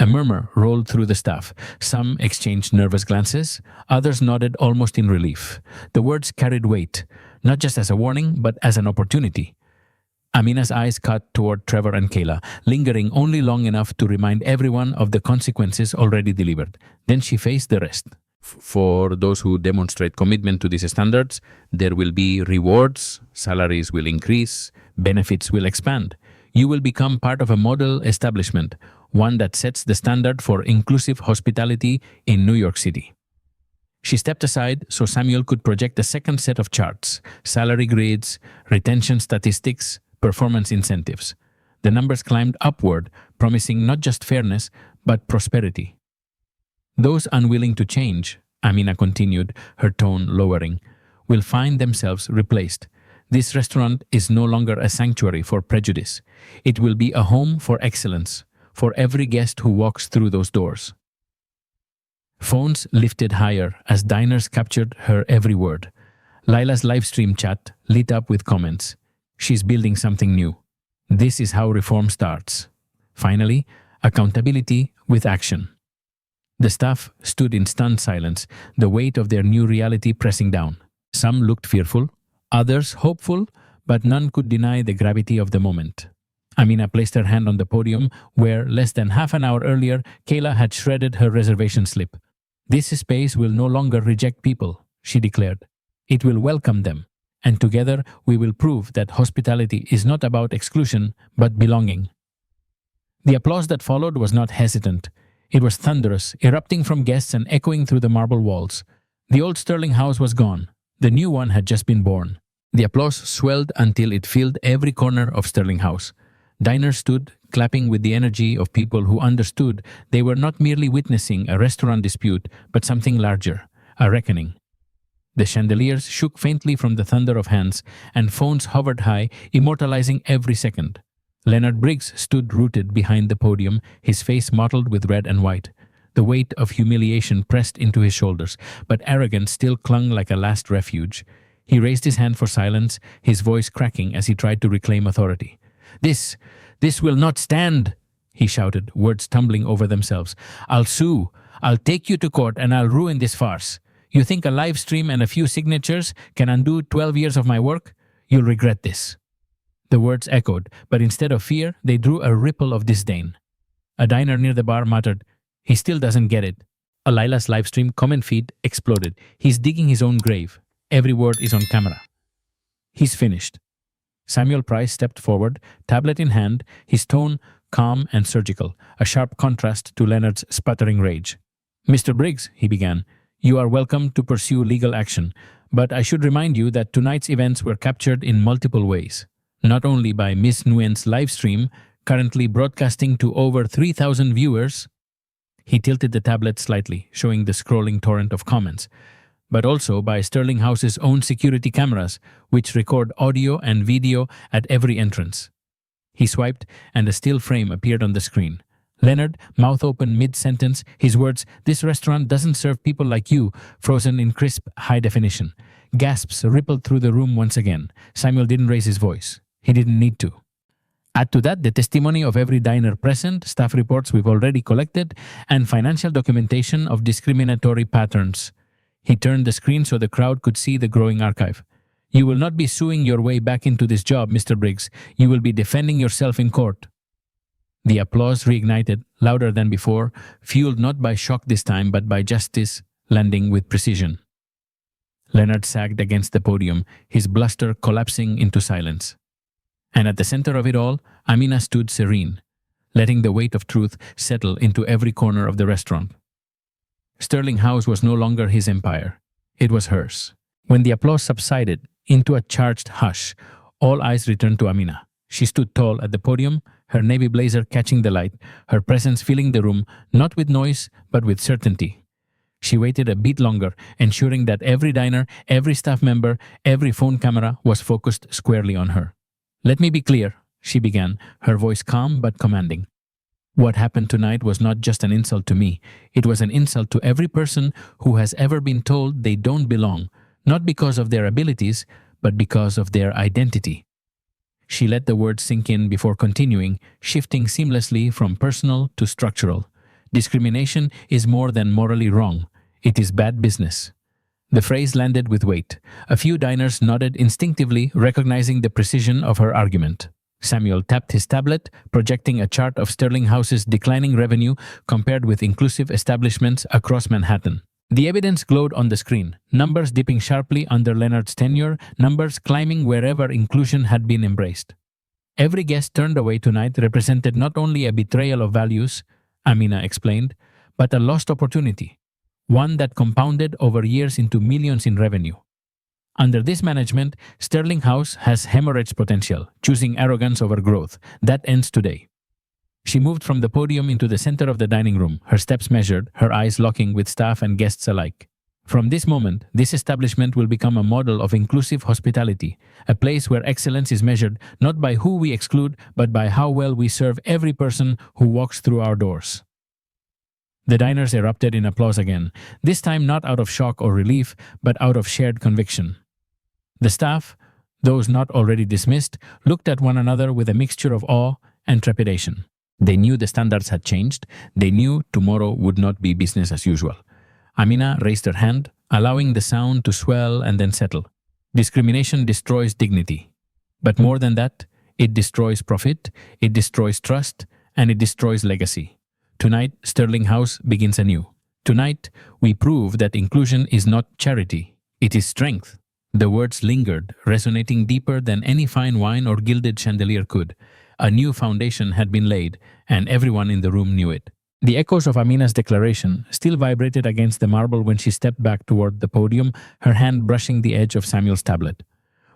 A murmur rolled through the staff. Some exchanged nervous glances, others nodded almost in relief. The words carried weight, not just as a warning, but as an opportunity. Amina's eyes cut toward Trevor and Kayla, lingering only long enough to remind everyone of the consequences already delivered. Then she faced the rest. For those who demonstrate commitment to these standards, there will be rewards, salaries will increase, benefits will expand. You will become part of a model establishment, one that sets the standard for inclusive hospitality in New York City. She stepped aside so Samuel could project a second set of charts, salary grids, retention statistics, performance incentives. The numbers climbed upward, promising not just fairness, but prosperity. Those unwilling to change, Amina continued, her tone lowering, will find themselves replaced. This restaurant is no longer a sanctuary for prejudice. It will be a home for excellence, for every guest who walks through those doors. Phones lifted higher as diners captured her every word. Lila's livestream chat lit up with comments. She's building something new. This is how reform starts. Finally, accountability with action. The staff stood in stunned silence, the weight of their new reality pressing down. Some looked fearful, others hopeful, but none could deny the gravity of the moment. Amina placed her hand on the podium where, less than half an hour earlier, Kayla had shredded her reservation slip. This space will no longer reject people, she declared. It will welcome them, and together we will prove that hospitality is not about exclusion, but belonging. The applause that followed was not hesitant. It was thunderous, erupting from guests and echoing through the marble walls. The old Sterling House was gone. The new one had just been born. The applause swelled until it filled every corner of Sterling House. Diners stood, clapping with the energy of people who understood they were not merely witnessing a restaurant dispute, but something larger, a reckoning. The chandeliers shook faintly from the thunder of hands, and phones hovered high, immortalizing every second. Leonard Briggs stood rooted behind the podium, his face mottled with red and white. The weight of humiliation pressed into his shoulders, but arrogance still clung like a last refuge. He raised his hand for silence, his voice cracking as he tried to reclaim authority. This will not stand, he shouted, words tumbling over themselves. I'll sue. I'll take you to court and I'll ruin this farce. You think a live stream and a few signatures can undo 12 years of my work? You'll regret this." The words echoed, but instead of fear, they drew a ripple of disdain. A diner near the bar muttered, "He still doesn't get it." A Lila's livestream comment feed exploded. "He's digging his own grave. Every word is on camera. He's finished." Samuel Price stepped forward, tablet in hand, his tone calm and surgical, a sharp contrast to Leonard's sputtering rage. "Mr. Briggs," he began, "you are welcome to pursue legal action, but I should remind you that tonight's events were captured in multiple ways. Not only by Miss Nguyen's livestream, currently broadcasting to over 3,000 viewers." He tilted the tablet slightly, showing the scrolling torrent of comments, but also by Sterling House's own security cameras, which record audio and video at every entrance. He swiped, and a still frame appeared on the screen. Leonard, mouth open mid-sentence, his words, "This restaurant doesn't serve people like you," frozen in crisp, high definition. Gasps rippled through the room once again. Samuel didn't raise his voice. He didn't need to. Add to that the testimony of every diner present, staff reports we've already collected, and financial documentation of discriminatory patterns. He turned the screen so the crowd could see the growing archive. "You will not be suing your way back into this job, Mr. Briggs. You will be defending yourself in court." The applause reignited, louder than before, fueled not by shock this time but by justice, landing with precision. Leonard sagged against the podium, his bluster collapsing into silence. And at the center of it all, Amina stood serene, letting the weight of truth settle into every corner of the restaurant. Sterling House was no longer his empire. It was hers. When the applause subsided into a charged hush, all eyes returned to Amina. She stood tall at the podium, her navy blazer catching the light, her presence filling the room, not with noise, but with certainty. She waited a bit longer, ensuring that every diner, every staff member, every phone camera was focused squarely on her. "Let me be clear," she began, her voice calm but commanding. "What happened tonight was not just an insult to me. It was an insult to every person who has ever been told they don't belong, not because of their abilities, but because of their identity." She let the words sink in before continuing, shifting seamlessly from personal to structural. "Discrimination is more than morally wrong. It is bad business." The phrase landed with weight. A few diners nodded instinctively, recognizing the precision of her argument. Samuel tapped his tablet, projecting a chart of Sterling House's declining revenue compared with inclusive establishments across Manhattan. The evidence glowed on the screen, numbers dipping sharply under Leonard's tenure, numbers climbing wherever inclusion had been embraced. Every guest turned away tonight represented not only a betrayal of values, Amina explained, but a lost opportunity, one that compounded over years into millions in revenue. Under this management, Sterling House has hemorrhage potential, choosing arrogance over growth. That ends today. She moved from the podium into the center of the dining room, her steps measured, her eyes locking with staff and guests alike. From this moment, this establishment will become a model of inclusive hospitality, a place where excellence is measured not by who we exclude, but by how well we serve every person who walks through our doors. The diners erupted in applause again, this time not out of shock or relief, but out of shared conviction. The staff, those not already dismissed, looked at one another with a mixture of awe and trepidation. They knew the standards had changed. They knew tomorrow would not be business as usual. Amina raised her hand, allowing the sound to swell and then settle. Discrimination destroys dignity. But more than that, it destroys profit, it destroys trust, and it destroys legacy. Tonight, Sterling House begins anew. Tonight, we prove that inclusion is not charity, it is strength. The words lingered, resonating deeper than any fine wine or gilded chandelier could. A new foundation had been laid, and everyone in the room knew it. The echoes of Amina's declaration still vibrated against the marble when she stepped back toward the podium, her hand brushing the edge of Samuel's tablet.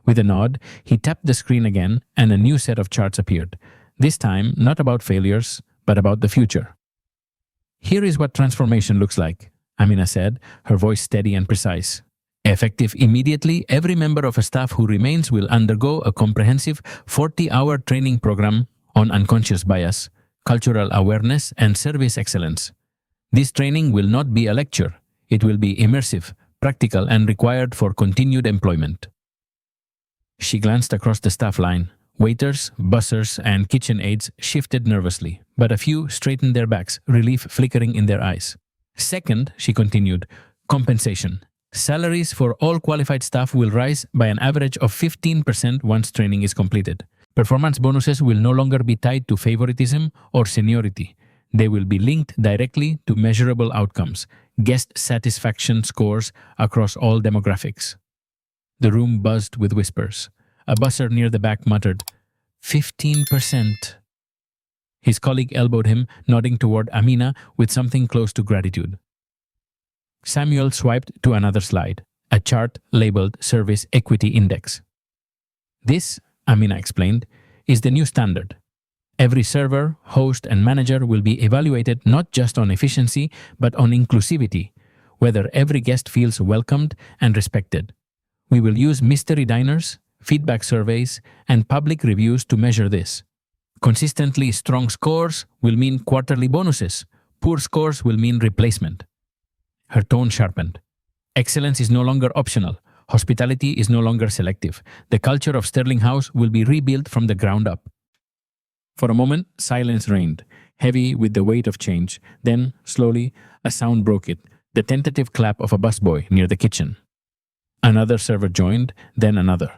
With a nod, he tapped the screen again, and a new set of charts appeared. This time, not about failures, but about the future. "Here is what transformation looks like," Amina said, her voice steady and precise. "Effective immediately, every member of a staff who remains will undergo a comprehensive 40-hour training program on unconscious bias, cultural awareness, and service excellence. This training will not be a lecture. It will be immersive, practical, and required for continued employment." She glanced across the staff line. Waiters, bussers, and kitchen aides shifted nervously, but a few straightened their backs, relief flickering in their eyes. "Second," she continued, "compensation. Salaries for all qualified staff will rise by an average of 15% once training is completed. Performance bonuses will no longer be tied to favoritism or seniority. They will be linked directly to measurable outcomes, guest satisfaction scores across all demographics. The room buzzed with whispers. A buzzer near the back muttered, 15%. His colleague elbowed him, nodding toward Amina with something close to gratitude. Samuel swiped to another slide, a chart labeled Service Equity Index. This, Amina explained, is the new standard. Every server, host, and manager will be evaluated not just on efficiency, but on inclusivity, whether every guest feels welcomed and respected. We will use mystery diners, feedback surveys, and public reviews to measure this. Consistently strong scores will mean quarterly bonuses. Poor scores will mean replacement. Her tone sharpened. Excellence is no longer optional. Hospitality is no longer selective. The culture of Sterling House will be rebuilt from the ground up. For a moment, silence reigned, heavy with the weight of change. Then, slowly, a sound broke it, the tentative clap of a busboy near the kitchen. Another server joined, then another.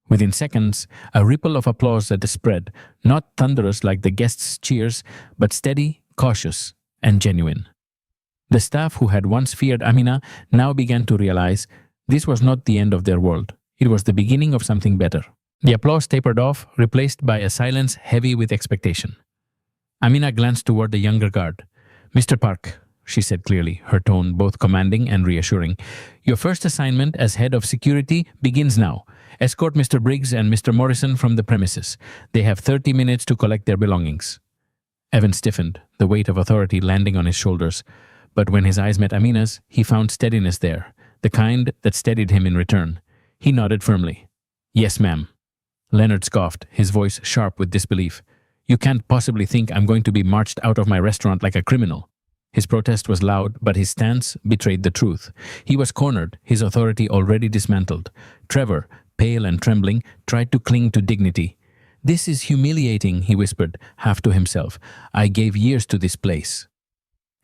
Within seconds, a ripple of applause had spread, not thunderous like the guests' cheers, but steady, cautious, and genuine. The staff who had once feared Amina now began to realize this was not the end of their world. It was the beginning of something better. The applause tapered off, replaced by a silence heavy with expectation. Amina glanced toward the younger guard. "Mr. Park," she said clearly, her tone both commanding and reassuring, "your first assignment as head of security begins now. Escort Mr. Briggs and Mr. Morrison from the premises. They have 30 minutes to collect their belongings." Evan stiffened, the weight of authority landing on his shoulders. But when his eyes met Amina's, he found steadiness there, the kind that steadied him in return. He nodded firmly. "Yes, ma'am." Leonard scoffed, his voice sharp with disbelief. "You can't possibly think I'm going to be marched out of my restaurant like a criminal." His protest was loud, but his stance betrayed the truth. He was cornered, his authority already dismantled. Trevor, pale and trembling, tried to cling to dignity. "This is humiliating," he whispered, half to himself. "I gave years to this place."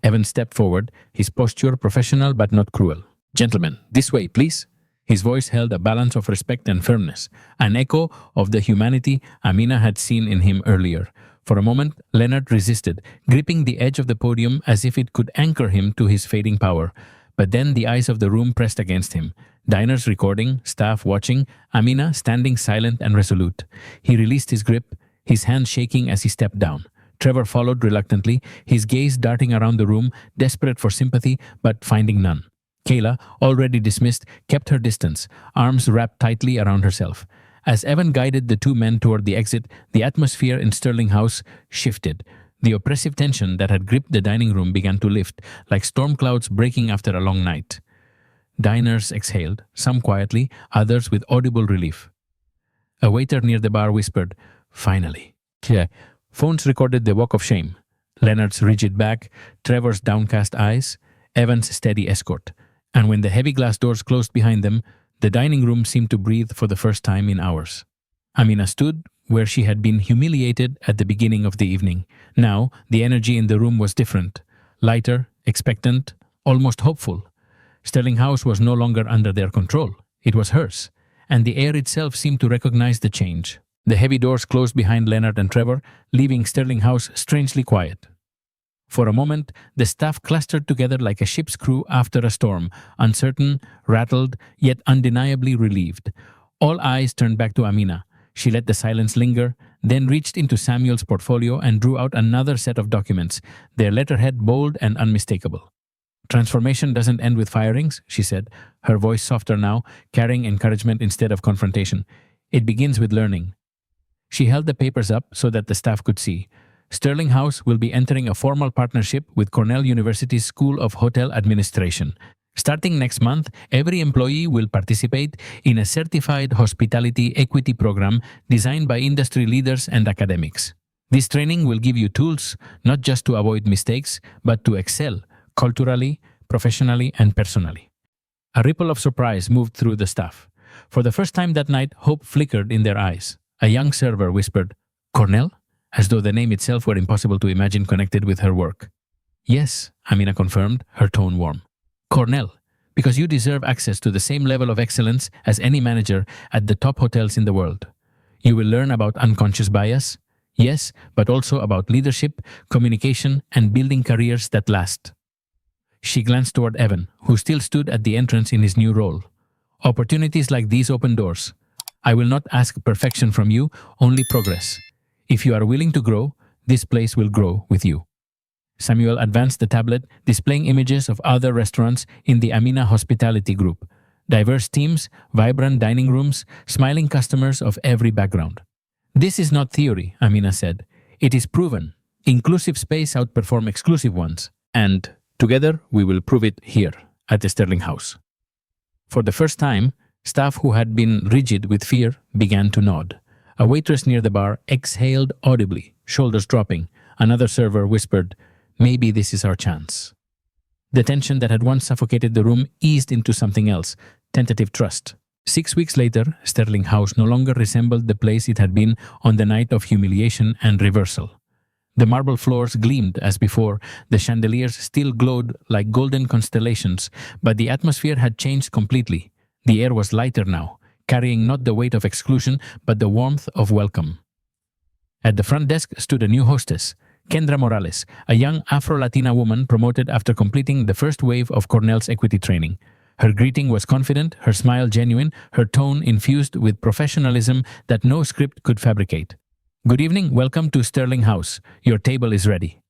Evan stepped forward, his posture professional but not cruel. "Gentlemen, this way, please." His voice held a balance of respect and firmness, an echo of the humanity Amina had seen in him earlier. For a moment, Leonard resisted, gripping the edge of the podium as if it could anchor him to his fading power. But then the eyes of the room pressed against him. Diners recording, staff watching, Amina standing silent and resolute. He released his grip, his hand shaking as he stepped down. Trevor followed reluctantly, his gaze darting around the room, desperate for sympathy, but finding none. Kayla, already dismissed, kept her distance, arms wrapped tightly around herself. As Evan guided the two men toward the exit, the atmosphere in Sterling House shifted. The oppressive tension that had gripped the dining room began to lift, like storm clouds breaking after a long night. Diners exhaled, some quietly, others with audible relief. A waiter near the bar whispered, "Finally." Yeah. Phones recorded the walk of shame. Leonard's rigid back, Trevor's downcast eyes, Evan's steady escort. And when the heavy glass doors closed behind them, the dining room seemed to breathe for the first time in hours. Amina stood where she had been humiliated at the beginning of the evening. Now, the energy in the room was different. Lighter, expectant, almost hopeful. Sterling House was no longer under their control. It was hers. And the air itself seemed to recognize the change. The heavy doors closed behind Leonard and Trevor, leaving Sterling House strangely quiet. For a moment, the staff clustered together like a ship's crew after a storm, uncertain, rattled, yet undeniably relieved. All eyes turned back to Amina. She let the silence linger, then reached into Samuel's portfolio and drew out another set of documents, their letterhead bold and unmistakable. "Transformation doesn't end with firings," she said, her voice softer now, carrying encouragement instead of confrontation. "It begins with learning." She held the papers up so that the staff could see. Sterling House will be entering a formal partnership with Cornell University's School of Hotel Administration. Starting next month, every employee will participate in a certified hospitality equity program designed by industry leaders and academics. This training will give you tools not just to avoid mistakes, but to excel culturally, professionally, and personally. A ripple of surprise moved through the staff. For the first time that night, hope flickered in their eyes. A young server whispered, "Cornell?" as though the name itself were impossible to imagine connected with her work. "Yes," Amina confirmed, her tone warm. "Cornell, because you deserve access to the same level of excellence as any manager at the top hotels in the world. You will learn about unconscious bias, yes, but also about leadership, communication, and building careers that last. She glanced toward Evan, who still stood at the entrance in his new role. Opportunities like these open doors. I will not ask perfection from you, only progress. If you are willing to grow, this place will grow with you. Samuel advanced the tablet, displaying images of other restaurants in the Amina Hospitality Group. Diverse teams, vibrant dining rooms, smiling customers of every background. This is not theory, Amina said. It is proven. Inclusive space outperform exclusive ones. And together we will prove it here at the Sterling House. For the first time, staff who had been rigid with fear began to nod. A waitress near the bar exhaled audibly, shoulders dropping. Another server whispered, "Maybe this is our chance." The tension that had once suffocated the room eased into something else, tentative trust. 6 weeks later, Sterling House no longer resembled the place it had been on the night of humiliation and reversal. The marble floors gleamed as before, the chandeliers still glowed like golden constellations, but the atmosphere had changed completely. The air was lighter now, carrying not the weight of exclusion, but the warmth of welcome. At the front desk stood a new hostess, Kendra Morales, a young Afro-Latina woman promoted after completing the first wave of Cornell's equity training. Her greeting was confident, her smile genuine, her tone infused with professionalism that no script could fabricate. "Good evening, welcome to Sterling House. Your table is ready."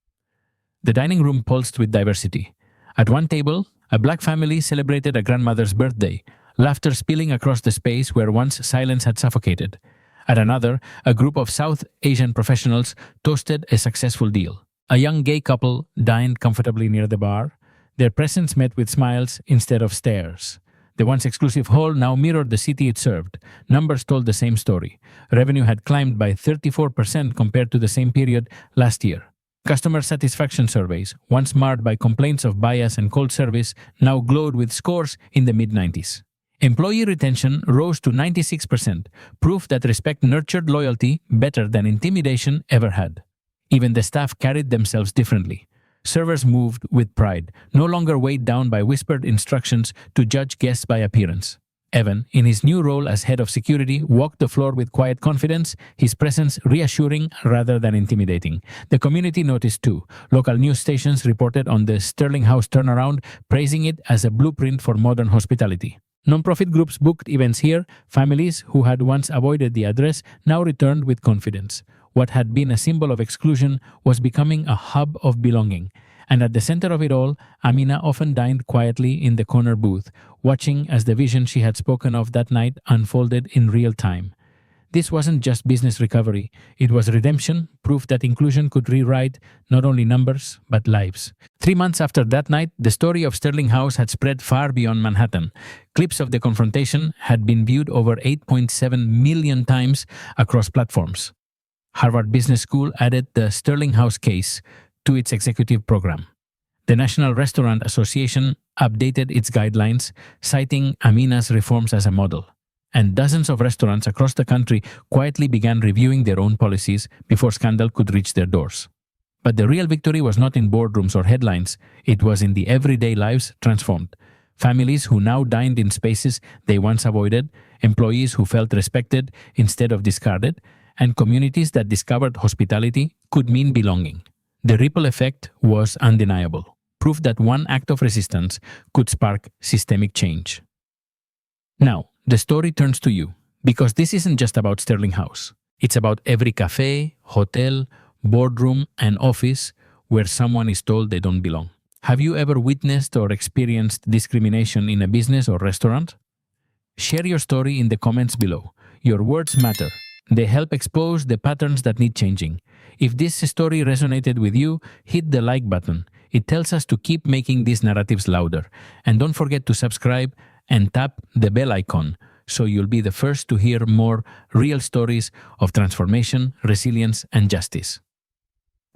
The dining room pulsed with diversity. At one table, a black family celebrated a grandmother's birthday, laughter spilling across the space where once silence had suffocated. At another, a group of South Asian professionals toasted a successful deal. A young gay couple dined comfortably near the bar, their presence met with smiles instead of stares. The once exclusive hall now mirrored the city it served. Numbers told the same story. Revenue had climbed by 34% compared to the same period last year. Customer satisfaction surveys, once marred by complaints of bias and cold service, now glowed with scores in the mid-90s. Employee retention rose to 96%, proof that respect nurtured loyalty better than intimidation ever had. Even the staff carried themselves differently. Servers moved with pride, no longer weighed down by whispered instructions to judge guests by appearance. Evan, in his new role as head of security, walked the floor with quiet confidence, his presence reassuring rather than intimidating. The community noticed too. Local news stations reported on the Sterling House turnaround, praising it as a blueprint for modern hospitality. Non-profit groups booked events here. Families who had once avoided the address now returned with confidence. What had been a symbol of exclusion was becoming a hub of belonging. And at the center of it all, Amina often dined quietly in the corner booth, watching as the vision she had spoken of that night unfolded in real time. This wasn't just business recovery. It was redemption, proof that inclusion could rewrite not only numbers, but lives. 3 months after that night, the story of Sterling House had spread far beyond Manhattan. Clips of the confrontation had been viewed over 8.7 million times across platforms. Harvard Business School added the Sterling House case to its executive program. The National Restaurant Association updated its guidelines, citing Amina's reforms as a model. And dozens of restaurants across the country quietly began reviewing their own policies before scandal could reach their doors. But the real victory was not in boardrooms or headlines, it was in the everyday lives transformed. Families who now dined in spaces they once avoided, employees who felt respected instead of discarded, and communities that discovered hospitality could mean belonging. The ripple effect was undeniable, proof that one act of resistance could spark systemic change. Now, the story turns to you, because this isn't just about Sterling House. It's about every cafe, hotel, boardroom, and office where someone is told they don't belong. Have you ever witnessed or experienced discrimination in a business or restaurant? Share your story in the comments below. Your words matter. They help expose the patterns that need changing. If this story resonated with you, hit the like button. It tells us to keep making these narratives louder. And don't forget to subscribe and tap the bell icon so you'll be the first to hear more real stories of transformation, resilience, and justice.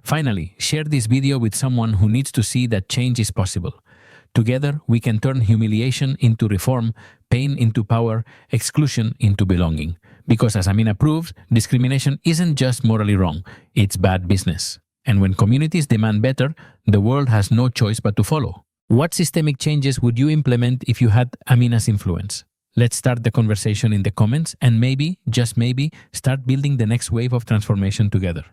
Finally, share this video with someone who needs to see that change is possible. Together, we can turn humiliation into reform, pain into power, exclusion into belonging. Because as Amina proved, discrimination isn't just morally wrong, it's bad business. And when communities demand better, the world has no choice but to follow. What systemic changes would you implement if you had Amina's influence? Let's start the conversation in the comments and maybe, just maybe, start building the next wave of transformation together.